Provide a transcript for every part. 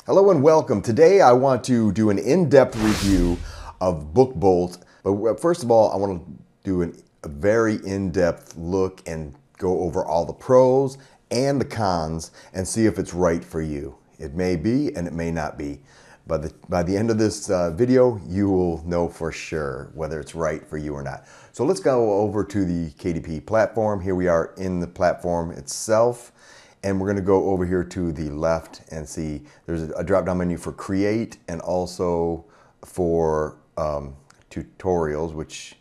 Hello and welcome. Today I want to do an in-depth review of Bookbolt. But first of all, I want to do a very in-depth look and go over all the pros and the cons and see if it's right for you. It may be and it may not be. But by the end of this video, you will know for sure whether it's right for you or not. So let's go over to the KDP platform. Here we are in the platform itself. And we're going to go over here to the left and see there's a drop-down menu for create and also for tutorials,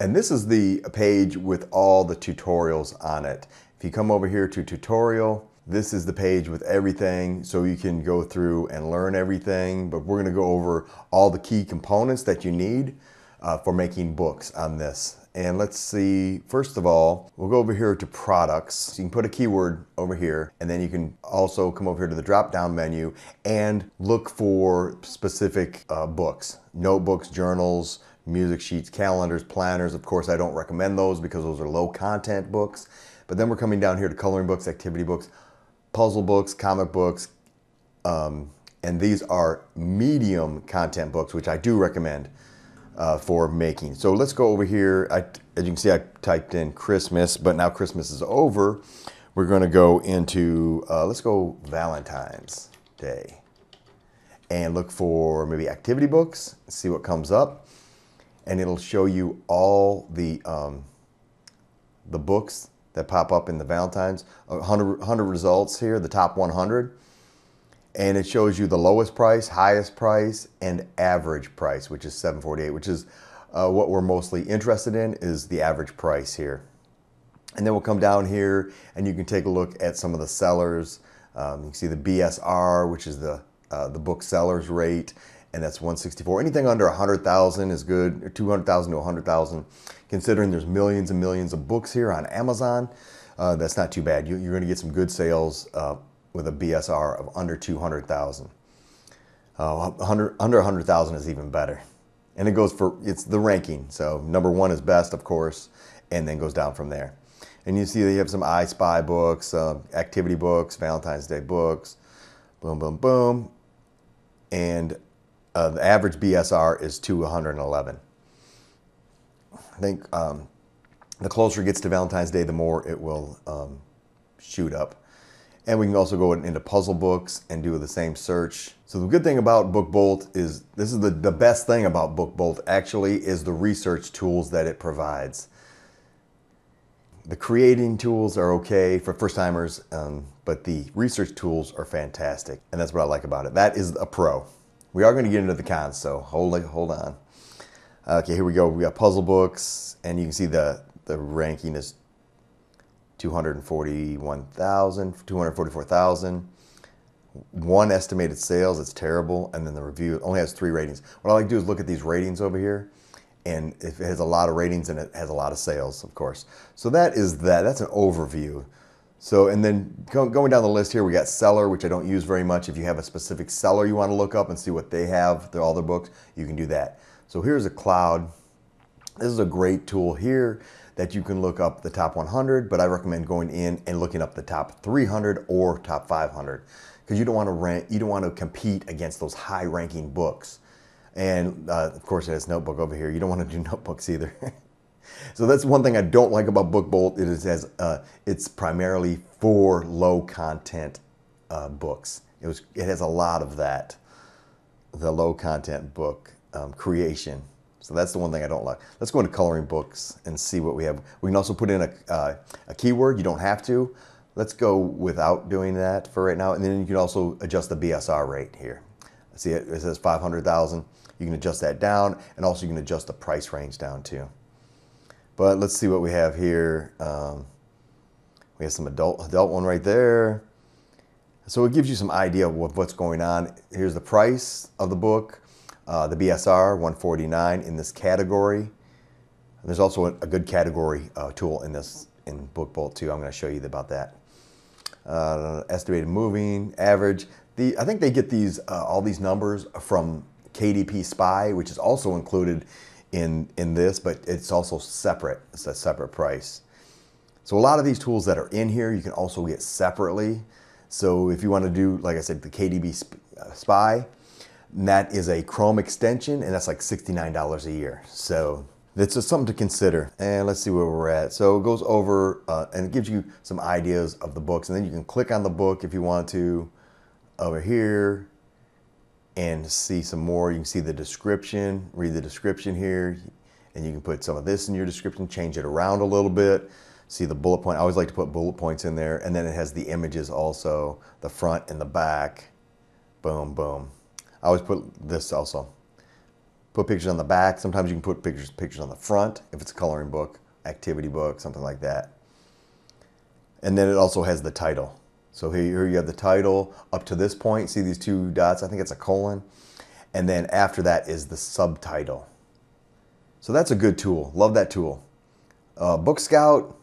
and this is the page with all the tutorials on it. If you come over here to tutorial, this is the page with everything, so you can go through and learn everything, but we're going to go over all the key components that you need for making books on this. And let's see, first of all, we'll go over here to products. So you can put a keyword over here, and then you can also come over here to the drop-down menu and look for specific books, notebooks, journals, music sheets, calendars, planners. Of course, I don't recommend those because those are low content books. But then we're coming down here to coloring books, activity books, puzzle books, comic books, and these are medium content books, which I do recommend for making. So let's go over here. As you can see, I typed in Christmas, but now Christmas is over. We're going to go into, let's go Valentine's Day and look for maybe activity books, see what comes up. And it'll show you all the books that pop up in the Valentine's, 100 results here, the top 100. And it shows you the lowest price, highest price, and average price, which is $7.48, which is what we're mostly interested in, is the average price here. And then we'll come down here and you can take a look at some of the sellers. You can see the BSR, which is the book sellers rate, and that's 164. Anything under 100,000 is good, or 200,000 to 100,000. Considering there's millions and millions of books here on Amazon, that's not too bad. You're going to get some good sales with a BSR of under 200,000. Under 100,000 is even better. And it goes for, it's the ranking. So number one is best, of course, and then goes down from there. And you see that you have some I Spy books, activity books, Valentine's Day books, boom, boom, boom. And the average BSR is 211. I think the closer it gets to Valentine's Day, the more it will shoot up. And we can also go into puzzle books and do the same search. So the good thing about Bookbolt is, this is the best thing about Bookbolt actually, is the research tools that it provides. The creating tools are okay for first timers, but the research tools are fantastic. And that's what I like about it. That is a pro. We are going to get into the cons, so hold on. Okay, here we go. We got puzzle books, and you can see the ranking is 241,000, 244,000. One estimated sales, it's terrible, and then the review only has 3 ratings. What I like to do is look at these ratings over here, and if it has a lot of ratings, and it has a lot of sales, of course. So that's an overview. So, and then going down the list here, we got seller, which I don't use very much. If you have a specific seller you want to look up and see what they have, all their books, you can do that. So here's a cloud. This is a great tool here that you can look up the top 100, but I recommend going in and looking up the top 300 or top 500, because you don't want to compete against those high-ranking books. And of course, it has notebook over here. You don't want to do notebooks either. So that's one thing I don't like about Bookbolt. It's primarily for low-content books. It has a lot of that, the low-content book creation. So that's the one thing I don't like. Let's go into coloring books and see what we have. We can also put in a keyword. You don't have to. Let's go without doing that for right now. And then you can also adjust the BSR rate here. See, it says 500,000. You can adjust that down, and also you can adjust the price range down too. But let's see what we have here. We have some adult one right there. So it gives you some idea of what's going on. Here's the price of the book. The BSR, 149 in this category. And there's also a good category tool in Bookbolt too. I'm going to show you about that. Estimated moving, average. I think they get these all these numbers from KDP Spy, which is also included in this, but it's also separate. It's a separate price. So a lot of these tools that are in here, you can also get separately. So if you want to do, like I said, the KDP Spy, and that is a Chrome extension, and that's like $69 a year. So that's just something to consider. And let's see where we're at. So it goes over and it gives you some ideas of the books, and then you can click on the book if you want to over here and see some more. You can see the description, read the description here, and you can put some of this in your description, change it around a little bit. See the bullet point. I always like to put bullet points in there, and then it has the images also, the front and the back. Boom, boom. I always put this also. Put pictures on the back. Sometimes you can put pictures on the front if it's a coloring book, activity book, something like that. And then it also has the title. So here you have the title up to this point. See these two dots? I think it's a colon. And then after that is the subtitle. So that's a good tool. Love that tool. Book Scout,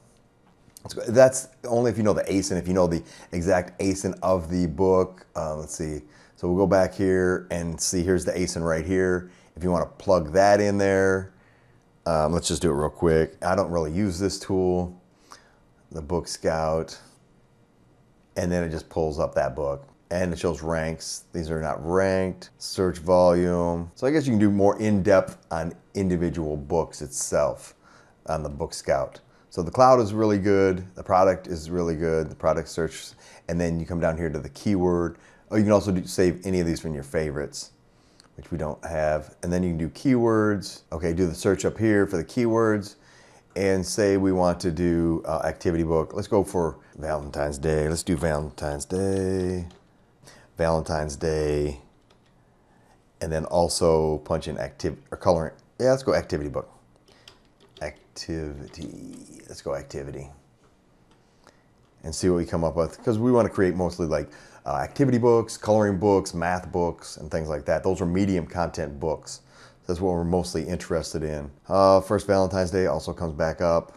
that's only if you know the ASIN, if you know the exact ASIN of the book. Let's see. So we'll go back here and see, here's the ASIN right here. If you want to plug that in there, let's just do it real quick. I don't really use this tool, the Book Scout, and then it just pulls up that book. And it shows ranks. These are not ranked. Search volume. So I guess you can do more in-depth on individual books itself on the Book Scout. So the cloud is really good. The product is really good. The product search. And then you come down here to the keyword. Oh, you can also save any of these from your favorites, which we don't have. And then you can do keywords. Okay, do the search up here for the keywords. And say we want to do activity book. Let's go for Valentine's Day. Let's do Valentine's Day. Valentine's Day. And then also punch in activity or coloring. Yeah, let's go activity book. Activity. Let's go activity. And see what we come up with. Because we want to create mostly like activity books, coloring books, math books, and things like that. Those are medium content books. That's what we're mostly interested in. First Valentine's Day also comes back up.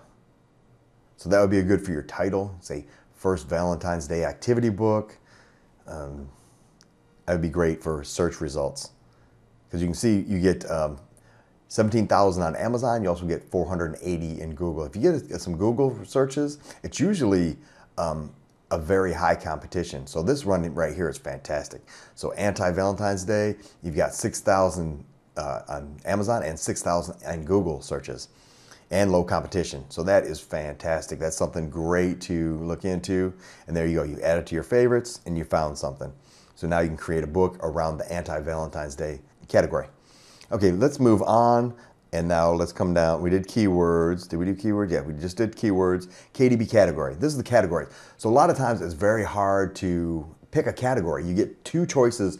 So that would be good for your title. Say First Valentine's Day activity book. That would be great for search results. Because you can see you get 17,000 on Amazon. You also get 480 in Google. If you get some Google searches, it's usually a very high competition. So this run right here is fantastic. So anti-Valentine's Day, you've got 6,000 on Amazon and 6,000 on Google searches and low competition. So that is fantastic. That's something great to look into. And there you go. You add it to your favorites and you found something. So now you can create a book around the anti-Valentine's Day category. Okay, let's move on. And now let's come down. We did keywords. Did we do keywords? Yeah, we just did keywords. KDP category. This is the category. So a lot of times it's very hard to pick a category. You get two choices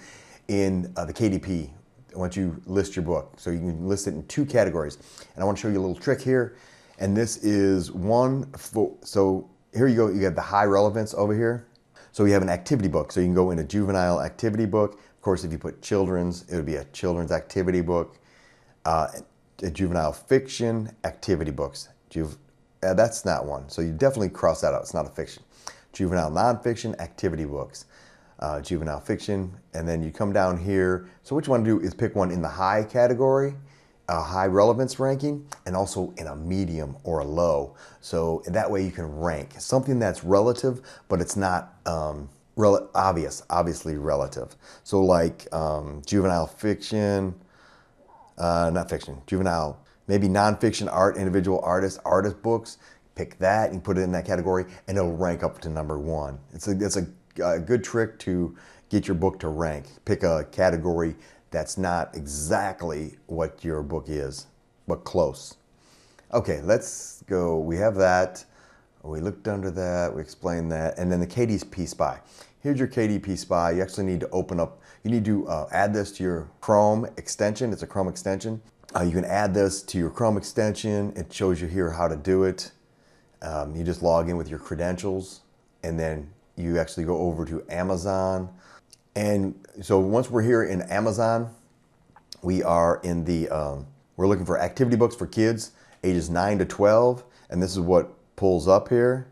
in the KDP once you list your book. So you can list it in two categories. And I want to show you a little trick here. And this is one, so here you go. You have the high relevance over here. So you have an activity book. So you can go in a juvenile activity book. Of course, if you put children's, it would be a children's activity book. Juvenile fiction activity books. That's not one. So you definitely cross that out. It's not a fiction. Juvenile nonfiction activity books. Juvenile fiction. And then you come down here. So what you want to do is pick one in the high category, high relevance ranking, and also in a medium or a low. So that way you can rank something that's relative, but it's not obviously relative. So like juvenile fiction, not fiction, juvenile, maybe nonfiction art, individual artist books. Pick that and put it in that category, and it'll rank up to #1. It's a good trick to get your book to rank. Pick a category that's not exactly what your book is, but close. Okay, let's go. We have that. We looked under that. We explained that, and then the KDP Spy. Here's your KDP Spy. You actually need to open up. You need to add this to your Chrome extension. It's a Chrome extension. You can add this to your Chrome extension. It shows you here how to do it. You just log in with your credentials, and then you actually go over to Amazon. And so once we're here in Amazon, we are in the, we're looking for activity books for kids ages 9 to 12. And this is what pulls up here.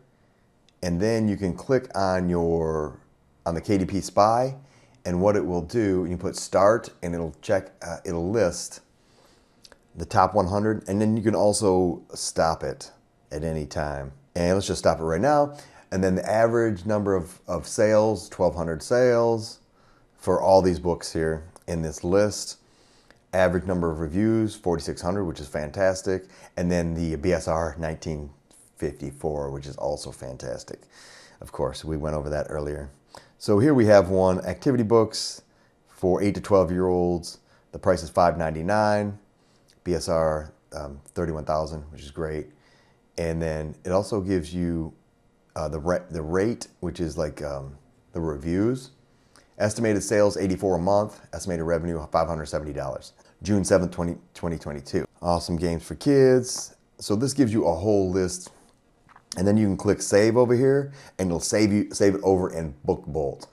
And then you can click on the KDP Spy, and what it will do, you put start, and it'll it'll list the top 100, and then you can also stop it at any time. And let's just stop it right now. And then the average number of sales, 1,200 sales for all these books here in this list. Average number of reviews, 4,600, which is fantastic. And then the BSR 1954, which is also fantastic. Of course, we went over that earlier. So here we have one, activity books for 8 to 12-year-olds. The price is $5.99. BSR 31,000, which is great. And then it also gives you the rate, which is like the reviews. Estimated sales, 84 a month. Estimated revenue, $570. June 7th, 2022. Awesome games for kids. So this gives you a whole list. And then you can click save over here and it'll save it over in Bookbolt.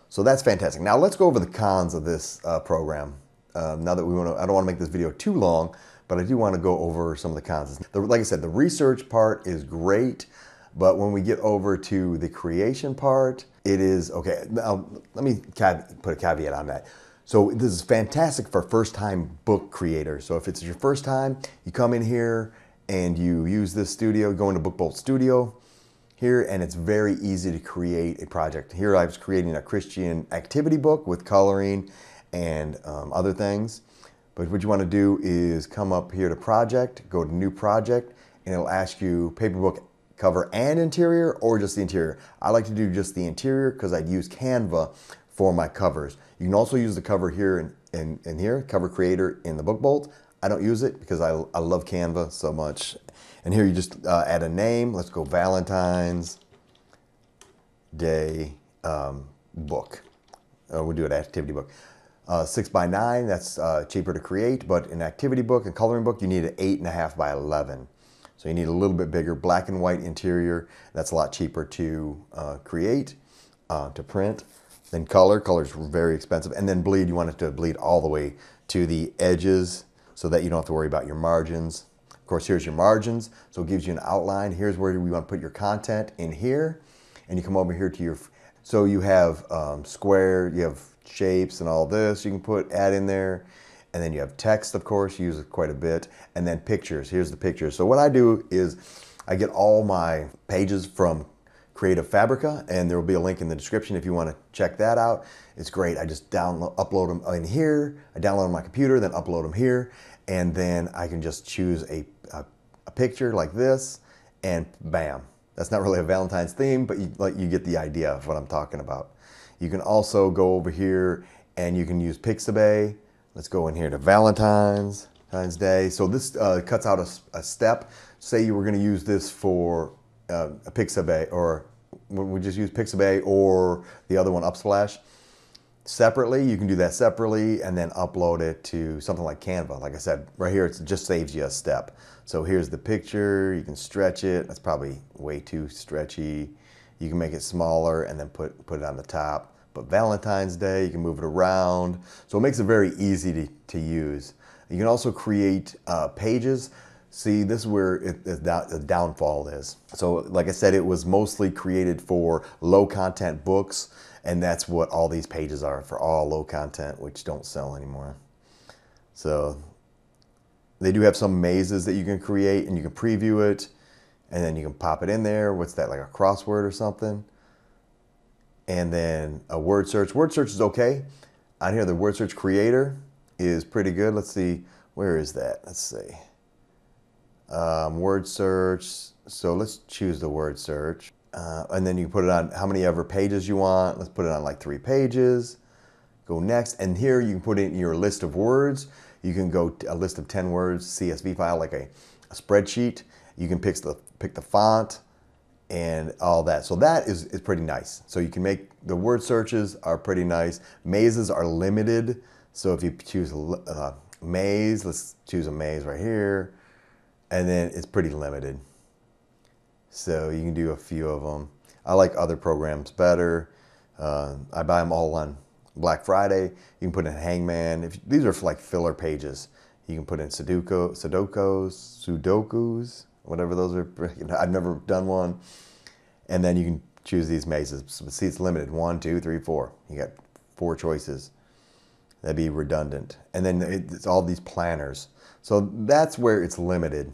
So that's fantastic. Now let's go over the cons of this program. Now that I don't want to make this video too long, but I do want to go over some of the cons. Like I said, the research part is great, but when we get over to the creation part, it is, okay, now let me put a caveat on that. So this is fantastic for first-time book creators. So if it's your first time, you come in here and you use this studio, go into Bookbolt Studio here, and it's very easy to create a project. Here I was creating a Christian activity book with coloring and other things. But what you want to do is come up here to project, go to new project, and it'll ask you paper book cover and interior or just the interior. I like to do just the interior because I use Canva for my covers. You can also use the cover here in here, cover creator in the Bookbolt. I don't use it because I love Canva so much. And here you just add a name. Let's go Valentine's Day book. We'll do an activity book. 6x9, that's cheaper to create, but an activity book, a coloring book, you need an 8.5 by 11. So you need a little bit bigger black and white interior. That's a lot cheaper to create, to print. Then color's very expensive. And then bleed, you want it to bleed all the way to the edges so that you don't have to worry about your margins. Of course, here's your margins. So it gives you an outline. Here's where we want to put your content in here. And you come over here to your, so you have square, you have shapes and all this you can add in there. And then you have text, of course, you use it quite a bit. And then pictures, here's the pictures. So what I do is I get all my pages from Creative Fabrica, and there will be a link in the description if you want to check that out. It's great. I just upload them in here. I download them on my computer, then upload them here. And then I can just choose a picture like this, and bam. That's not really a Valentine's theme, but you get the idea of what I'm talking about. You can also go over here and you can use Pixabay. Let's go in here to Valentine's Day. So this cuts out a step. Say you were going to use this for a Pixabay, or we just use Pixabay or the other one, Upsplash. Separately, you can do that separately and then upload it to something like Canva. Like I said, right here, it just saves you a step. So here's the picture, you can stretch it. That's probably way too stretchy. You can make it smaller and then put it on the top. But Valentine's Day, you can move it around. So it makes it very easy to use. You can also create pages. See, this is where the downfall is. So like I said, it was mostly created for low content books, and that's what all these pages are, for all low content, which don't sell anymore. So they do have some mazes that you can create, and you can preview it, and then you can pop it in there. What's that, like a crossword or something? And then a word search. Word search is okay. On here, the word search creator is pretty good. Let's see, where is that? Let's see. Word search. So let's choose the word search. And then you can put it on how many ever pages you want. Let's put it on like 3 pages. Go next. And here you can put in your list of words. You can go to a list of 10 words, CSV file, like a spreadsheet. You can pick the font and all that. So that is pretty nice. So you can make, the word searches are pretty nice. Mazes are limited. So if you choose a maze, let's choose a maze right here. And then it's pretty limited. So you can do a few of them. I like other programs better. I buy them all on Black Friday. You can put in Hangman. These are for like filler pages. You can put in Sudokus, whatever those are. I've never done one. And then you can choose these mazes. See, it's limited. 1, 2, 3, 4. You got 4 choices. That'd be redundant. And then it's all these planners. So that's where it's limited.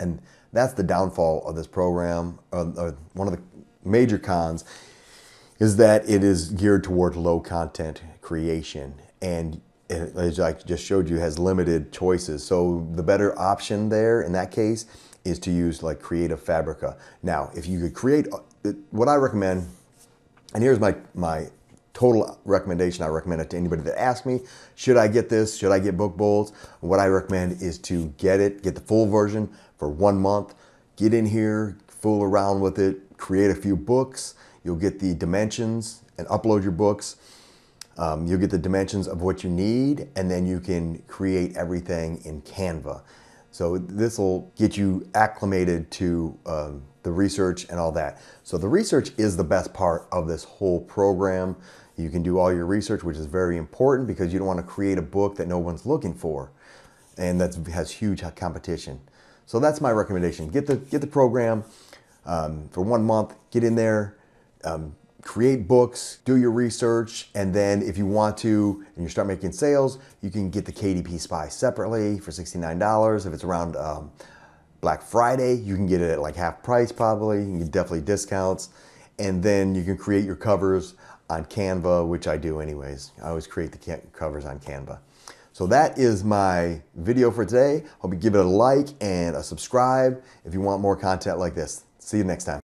And that's the downfall of this program. One of the major cons is that it is geared toward low content creation, and as I just showed you, has limited choices. So the better option there in that case is to use like Creative Fabrica. Now, if you could create, what I recommend, and here's my total recommendation. I recommend it to anybody that asks me, should I get this? Should I get Bookbolt? What I recommend is to get the full version for 1 month. Get in here, fool around with it, create a few books. You'll get the dimensions and upload your books. You'll get the dimensions of what you need, and then you can create everything in Canva. So this will get you acclimated to the research and all that. So the research is the best part of this whole program. You can do all your research, which is very important because you don't want to create a book that no one's looking for and that has huge competition. So that's my recommendation. Get the program for 1 month, get in there, create books, do your research, and then if you want to and you start making sales, you can get the KDP Spy separately for $69. If it's around Black Friday, you can get it at like half price probably. You can get definitely discounts. And then you can create your covers on Canva, which I do anyways. I always create the covers on Canva. So that is my video for today. Hope you give it a like and a subscribe if you want more content like this. See you next time.